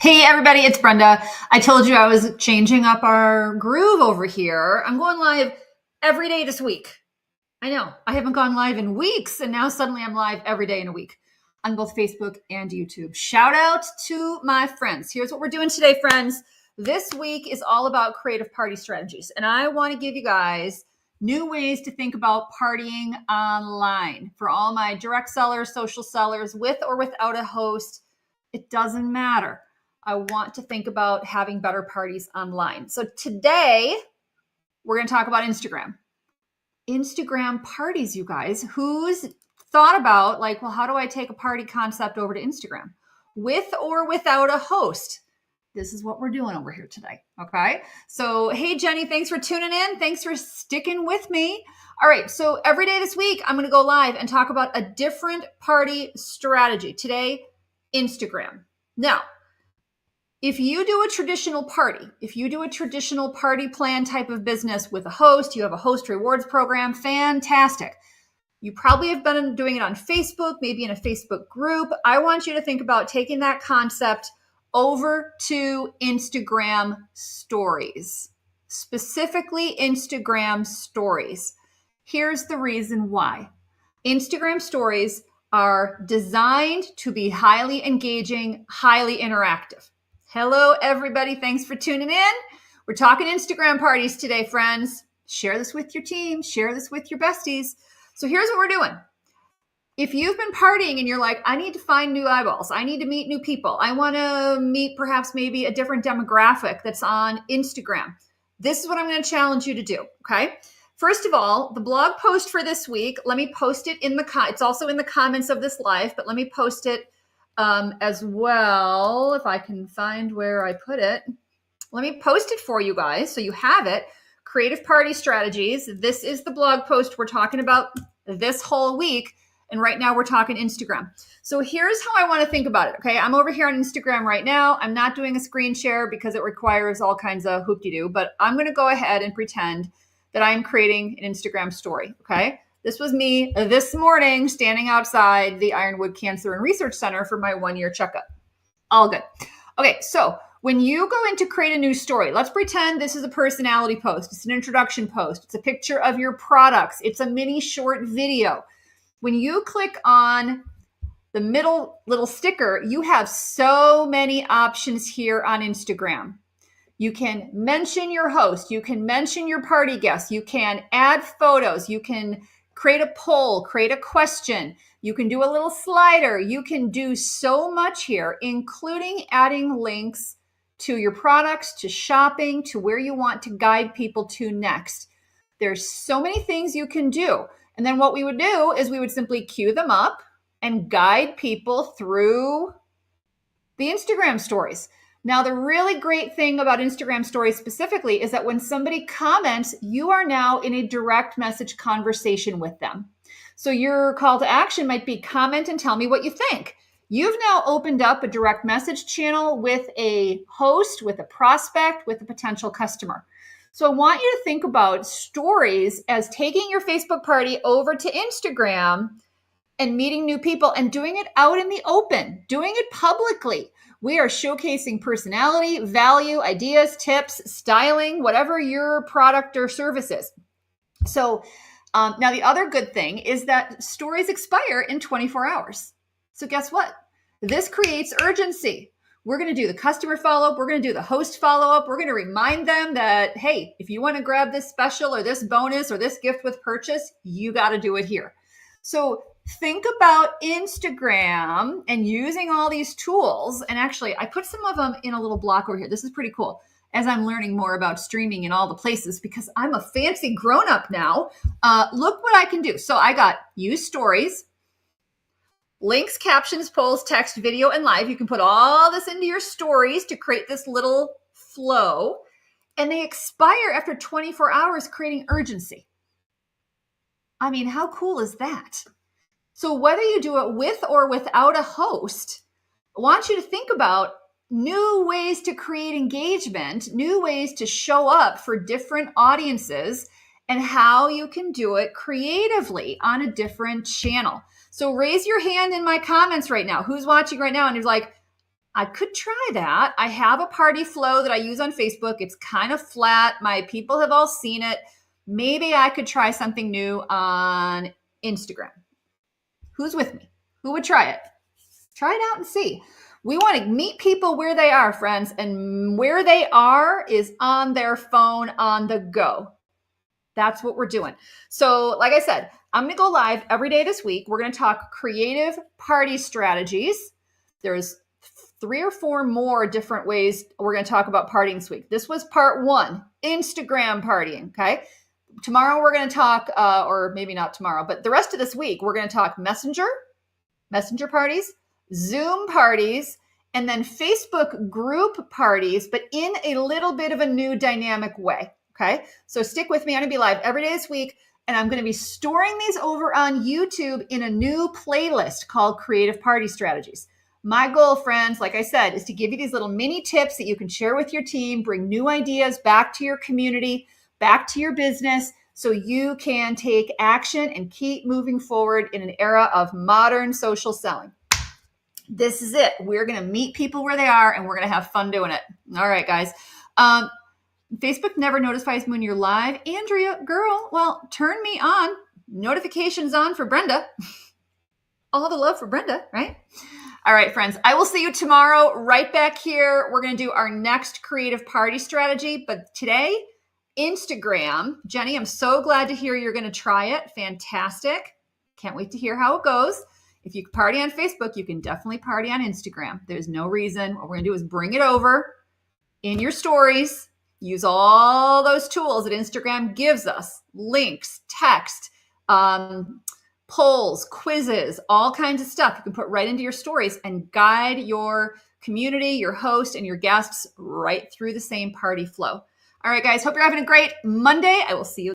Hey everybody, it's Brenda. I told you I was changing up our groove over here. I'm going live every day this week. I know, I haven't gone live in weeks, and now suddenly I'm live every day in a week on both Facebook and YouTube. Shout out to my friends. Here's what we're doing today, friends. This week is all about creative party strategies, and I want to give you guys new ways to think about partying online. For all my direct sellers, social sellers, with or without a host, it doesn't matter. I want to think about having better parties online. So today we're going to talk about Instagram. Instagram parties, you guys. Who's thought about well, how do I take a party concept over to Instagram? With or without a host? This is what we're doing over here today. Okay. So, hey, Jenny, thanks for tuning in. Thanks for sticking with me. All right. So every day this week, I'm going to go live and talk about a different party strategy. Today, Instagram. Now, if you do a traditional party plan type of business with a host, you have a host rewards program, fantastic. You probably have been doing it on Facebook, maybe in a Facebook group. I want you to think about taking that concept over to Instagram stories, specifically Instagram stories. Here's the reason why. Instagram stories are designed to be highly engaging, highly interactive. Hello, everybody. Thanks for tuning in. We're talking Instagram parties today, friends. Share this with your team. Share this with your besties. So here's what we're doing. If you've been partying and you're like, I need to find new eyeballs. I need to meet new people. I want to meet perhaps maybe a different demographic that's on Instagram. This is what I'm going to challenge you to do, okay? First of all, the blog post for this week, let me post it it's also in the comments of this live, but let me post it as well, if I can find where I put it. Let me post it for you guys so you have it. Creative party strategies. This is the blog post we're talking about this whole week. And right now we're talking Instagram. So here's how I want to think about it. Okay. I'm over here on Instagram right now. I'm not doing a screen share because it requires all kinds of hoop-de-doo, but I'm going to go ahead and pretend that I'm creating an Instagram story. Okay. This was me this morning standing outside the Ironwood Cancer and Research Center for my 1-year checkup. All good. Okay, so when you go in to create a new story, let's pretend this is a personality post. It's an introduction post. It's a picture of your products. It's a mini short video. When you click on the middle little sticker, you have so many options here on Instagram. You can mention your host. You can mention your party guests. You can add photos. You can create a poll, create a question. You can do a little slider. You can do so much here, including adding links to your products, to shopping, to where you want to guide people to next. There's so many things you can do. And then what we would do is we would simply queue them up and guide people through the Instagram stories. Now, the really great thing about Instagram stories specifically is that when somebody comments, you are now in a direct message conversation with them. So your call to action might be comment and tell me what you think. You've now opened up a direct message channel with a host, with a prospect, with a potential customer. So I want you to think about stories as taking your Facebook party over to Instagram and meeting new people and doing it out in the open, doing it publicly. We are showcasing personality, value, ideas, tips, styling, whatever your product or service is. So now the other good thing is that stories expire in 24 hours. So guess what? This creates urgency. We're going to do the customer follow-up. We're going to do the host follow-up. We're going to remind them that, hey, if you want to grab this special or this bonus or this gift with purchase, you got to do it here. So think about Instagram and using all these tools. And actually, I put some of them in a little block over here. This is pretty cool as I'm learning more about streaming in all the places because I'm a fancy grown-up now. Look what I can do. So I got use stories, links, captions, polls, text, video, and live. You can put all this into your stories to create this little flow. And they expire after 24 hours, creating urgency. I mean, how cool is that? So whether you do it with or without a host, I want you to think about new ways to create engagement, new ways to show up for different audiences, and how you can do it creatively on a different channel. So raise your hand in my comments right now. Who's watching right now and is like, I could try that. I have a party flow that I use on Facebook. It's kind of flat. My people have all seen it. Maybe I could try something new on Instagram. Who's with me? Who would try it? Try it out and see. We want to meet people where they are, friends, and where they are is on their phone on the go. That's what we're doing. So, like I said, I'm going to go live every day this week. We're going to talk creative party strategies. There's 3 or 4 more different ways we're going to talk about partying this week. This was part 1, Instagram partying, okay? Tomorrow we're going to talk, or maybe not tomorrow, but the rest of this week, we're going to talk messenger parties, Zoom parties, and then Facebook group parties, but in a little bit of a new dynamic way. Okay. So stick with me. I'm going to be live every day this week, and I'm going to be storing these over on YouTube in a new playlist called Creative Party Strategies. My goal, friends, like I said, is to give you these little mini tips that you can share with your team, bring new ideas back to your community, back to your business, so you can take action and keep moving forward in an era of modern social selling. This is it. We're going to meet people where they are, and we're going to have fun doing it. All right, guys. Facebook never notifies me when you're live. Andrea, girl, well, turn me on. Notifications on for Brenda. All the love for Brenda, right? All right, friends. I will see you tomorrow right back here. We're going to do our next creative party strategy. But today, Instagram. Jenny, I'm so glad to hear you're going to try it. Fantastic. Can't wait to hear how it goes. If you party on Facebook, you can definitely party on Instagram. There's no reason. What we're going to do is bring it over in your stories. Use all those tools that Instagram gives us. Links, text, polls, quizzes, all kinds of stuff you can put right into your stories and guide your community, your host, and your guests right through the same party flow. All right, guys, hope you're having a great Monday. I will see you